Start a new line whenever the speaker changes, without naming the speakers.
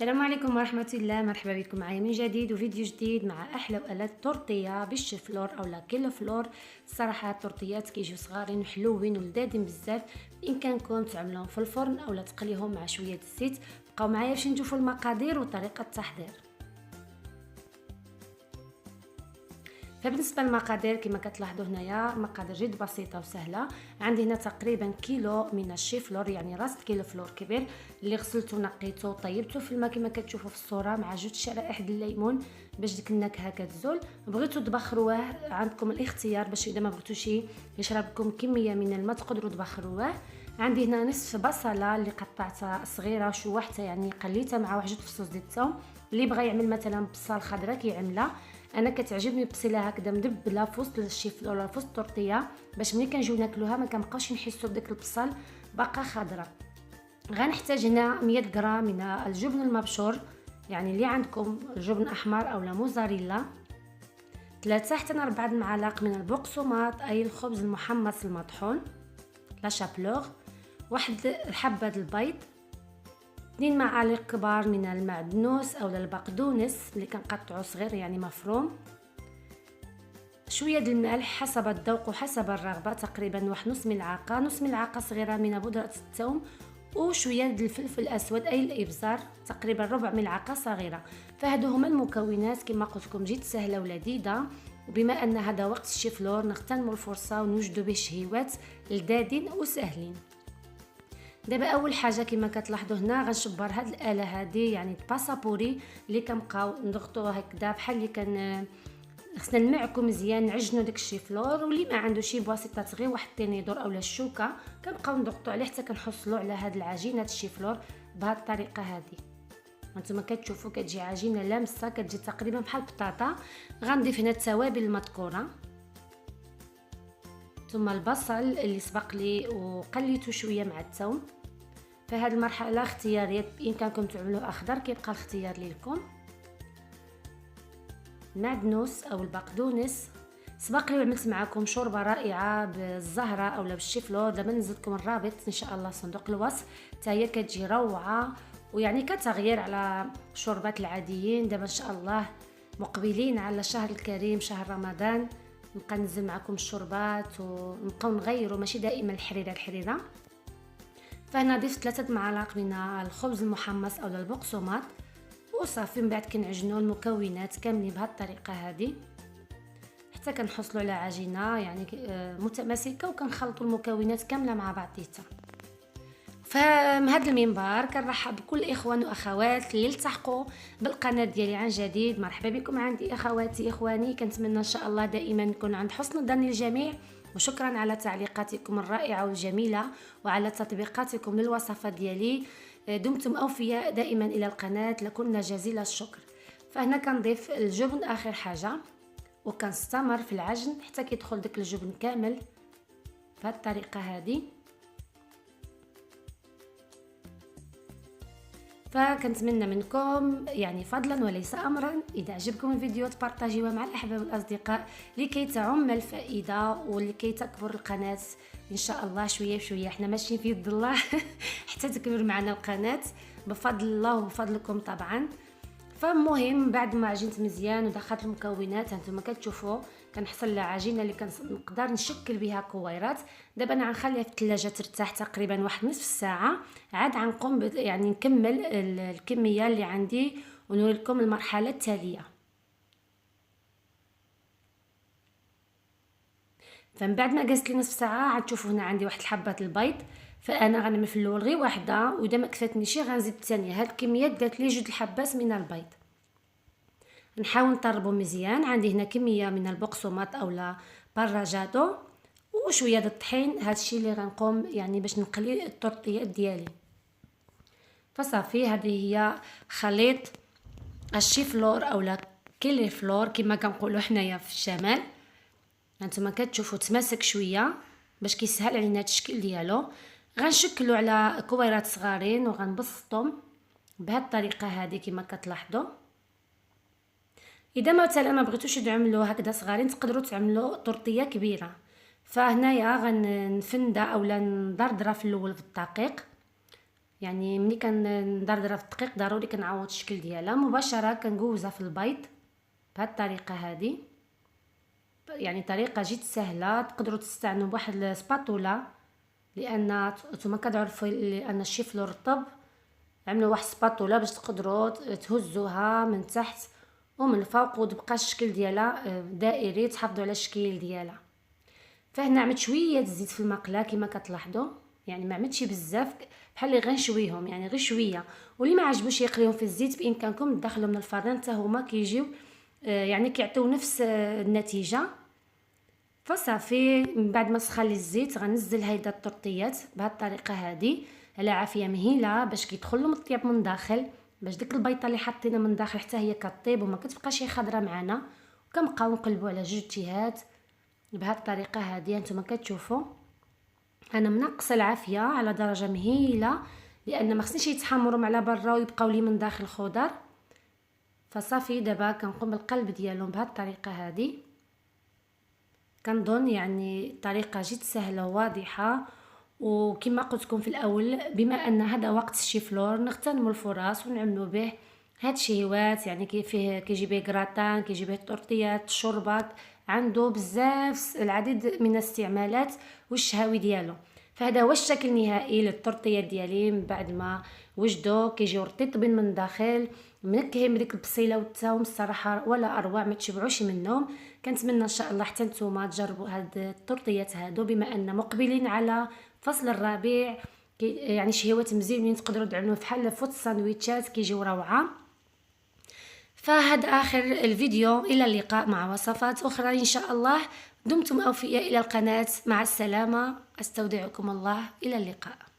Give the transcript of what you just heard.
السلام عليكم ورحمة الله. مرحبا بكم معايا من جديد وفيديو جديد مع احلى واقلات تورتيه بالشيفلور اولا كيلو فلور. الصراحه التورتيات كيجيو صغارين وحلوين ولذاذين بزاف، بامكانكم تعملوهم في الفرن اولا تقليهم مع شويه الزيت. بقاو معايا باش نشوفوا المقادير وطريقه التحضير. فبالنسبه للمقادير كما كتلاحظوا هنايا المقادير جد بسيطه وسهله. عندي هنا تقريبا كيلو من الشيفلور، يعني راس كيلو فلور كبير اللي غسلته ونقيته وطيبته في الماء كما كتشوفوا في الصوره، مع جوج شرائح ديال الليمون باش ديك النكهه كتزول. بغيتوا تبخروه عندكم الاختيار، باش اذا ما بغيتوش يشرب لكم كميه من الماء تقدروا تبخروه. عندي هنا نصف بصله اللي قطعتها صغيره وشوحتها، يعني قليتها مع واحد فصوص ديال الثوم. اللي بغى يعمل مثلا بصل خضراء كيعملها، انا كتعجبني بصله هكذا مدبله في وسط الشيفلور ولا في وسط التورتيه، باش ملي كنجيو ناكلوها ما كنبقاوش نحسوا بداك البصل باقا خضراء. غنحتاج هنا 100 غرام من الجبن المبشور، يعني اللي عندكم جبن احمر او موزاريلا، 3 حتى 4 معالق من البقسماط اي الخبز المحمص المطحون لا شابلوغ، واحد حبه البيض، 2 معالق كبار من المعدنوس او البقدونس اللي كنقطعو صغير يعني مفروم، شويه ديال الملح حسب الذوق وحسب الرغبه، تقريبا واحد نص ملعقه صغيره من بودره الثوم، وشويه ديال الفلفل الاسود اي الابزار تقريبا ربع ملعقه صغيره. فهادو هما المكونات كما قلت لكم جد سهله ولذيذه. وبما ان هذا وقت الشيفلور نغتنموا الفرصه ونوجدوا به شهيوات لذاذين وسهلين. دابا اول حاجه كما كتلاحظوا هنا غنشبر هاد الاله هادي، يعني باسابوري اللي كنبقاو نضغطوها هكذا بحال اللي خصنا نمعكو مزيان نعجنوا داك الشيفلور. واللي ما عنده شي بواسطه غير واحد التينيدور اولا الشوكه كنبقاو نضغطوا عليه حتى كنحصلوا على هاد العجينه الشيفلور بهاد الطريقه هادي. هانتوما كتشوفوا كتجي عجينه لامسه، كتجي تقريبا بحال البطاطا. غنضيف هنا التوابل المذكوره، ثم البصل اللي سبق لي وقليته شويه مع الثوم. فهاد المرحله اختياريه، بامكانكم تعملوه اخضر كيبقى الاختيار ليكم. المعدنوس او البقدونس سبق لي وعملت معكم شوربه رائعه بالزهره او بالشيفلور، دابا نزلت لكم الرابط ان شاء الله صندوق الوصف، حتى هي كتجي روعه ويعني كتغيير على الشوربات العاديين. دابا ان شاء الله مقبلين على الشهر الكريم شهر رمضان، نبقى ننزل معكم الشوربات ونبقاو نغيروا ماشي دائما الحريره. فهنا ضفت 3 معالق من الخبز المحمص او البقسماط وصافي. من بعد كنعجنوا المكونات كاملين بهذه الطريقه هذه حتى كنحصلوا على عجينه يعني متماسكه، وكنخلطوا المكونات كامله مع بعضيتها. فمن هذا المنبر كنرحب بكل الاخوان واخوات اللي التحقوا بالقناه ديالي عن جديد. مرحبا بكم عندي اخواتي اخواني، كنتمنى ان شاء الله دائما نكون عند حسن ظن الجميع. وشكرا على تعليقاتكم الرائعه والجميله وعلى تطبيقاتكم للوصفات ديالي. دمتم اوفياء دائما الى القناه، لكن جزيل الشكر. فهنا كنضيف الجبن اخر حاجه وكنستمر في العجن حتى كيدخل داك الجبن كامل بهذه الطريقه هذه. فكنتمنى منكم يعني فضلا وليس امرا اذا عجبكم الفيديو تبارطاجيوه مع الاحباب والاصدقاء لكي تعم الفائده ولكي تكبر القناه ان شاء الله شويه بشويه. احنا ماشيين في يد الله حتى تكبر معنا القناه بفضل الله وبفضلكم طبعا. فالمهم بعد ما عجنت مزيان ودخلت المكونات هانتوما كتشوفوا كنحصل على عجينه اللي كنقدر نشكل بها كويرات. دابا انا غنخليها في الثلاجه ترتاح تقريبا واحد نصف ساعه، عاد غنقوم يعني نكمل الكميه اللي عندي ونوري لكم المرحله التاليه. فمن بعد ما جلست لي نصف ساعه عاد تشوفوا هنا عندي واحد الحبه البيض. فانا غنعمل في الاول غير واحده، واذا ما كفاتنيش غنزيد الثانيه. هاد الكميه دات لي 2 الحبات من البيض. نحاول نطربو مزيان. عندي هنا كميه من البقسماط اولا باراجادو وشويه د الطحين، هادشي اللي غنقوم يعني باش نقلي التورتيات ديالي. فصافي هذه هي خليط الشيفلور اولا كيلي فلور كما كنقولوا حنايا في الشمال. هانتوما كتشوفوا تماسك شويه باش كيسهل علينا التشكيل ديالو. غنشكلوا على كويرات صغارين وغنبسطهم بهذه الطريقه هذه كما كتلاحظوا. اذا مثلا ما بغيتوش تعملوا هكذا صغارين تقدروا تعملوا طورطيه كبيره. فهنايا غنفندا اولا ندردره في الاول في الدقيق، يعني ملي كندردرها في الدقيق ضروري كنعوض الشكل ديالها مباشره. كنجوزها في البيض بهذه الطريقه هذه. يعني طريقه جد سهله، تقدروا تستعنوا بواحد السباتولا لان نتوما كتعرفوا ان الشيفلور رطب. عملوا واحد السباتولا باش تقدروا تهزوها من تحت ومن الفوق وتبقى الشكل ديالها دائري، تحافظوا على الشكل ديالها. فهنا عملت شويه الزيت في المقله كما كتلاحظوا، يعني ما عملتش بزاف، بحال اللي غنشويهم يعني غير شويه. واللي ما عجبوش يقليهم في الزيت بامكانكم تدخلوا من الفران حتى هما كيجيو يعني كيعطيو نفس النتيجه. فصافي من بعد ما سخن لي الزيت غنزل هيدا الطرطيات بهذه الطريقه هذه على عافيه مهيله باش كيدخل لهم الطياب من داخل، باش ديك البيضه اللي حطينا من داخل حتى هي كطيب وما كتبقاش هي خضره معنا. وكنبقاو نقلبوا على جوج جهات بهذه الطريقه هذه. نتوما كتشوفوا انا منقصه العافيه على درجه مهيله لان ما خصنيش يتحمروا على برا ويبقاو لي من داخل خضر. فصافي دابا كنقوم بالقلب ديالهم بهذه الطريقه هذه. كنظن يعني طريقه جد سهله وواضحه. وكما قلت لكم في الاول، بما ان هذا وقت الشيفلور نغتنموا الفرص ونعملوا به هاد الشهوات. يعني فيه كيجي به كراتان، كيجي به طورطيات، شربات، عنده بزاف العديد من الاستعمالات والشهاوي ديالو. فهذا هو الشكل النهائي للطورطيات ديالي من بعد ما وجدوا كيجيو رطيبين من داخل، منكهين بديك البصيله والثوم. الصراحه ولا اروع، ما تشبعوش منهم. كنتمنى ان شاء الله حتى نتوما تجربوا هاد الطورطيات هادو بما ان مقبلين على فصل الربيع. يعني شهوات مزيانين تقدروا تعملوا بحال فوت الساندويتشات كيجيو روعه. فهذا آخر الفيديو، إلى اللقاء مع وصفات أخرى إن شاء الله. دمتم أوفياء إلى القناة. مع السلامة، أستودعكم الله، إلى اللقاء.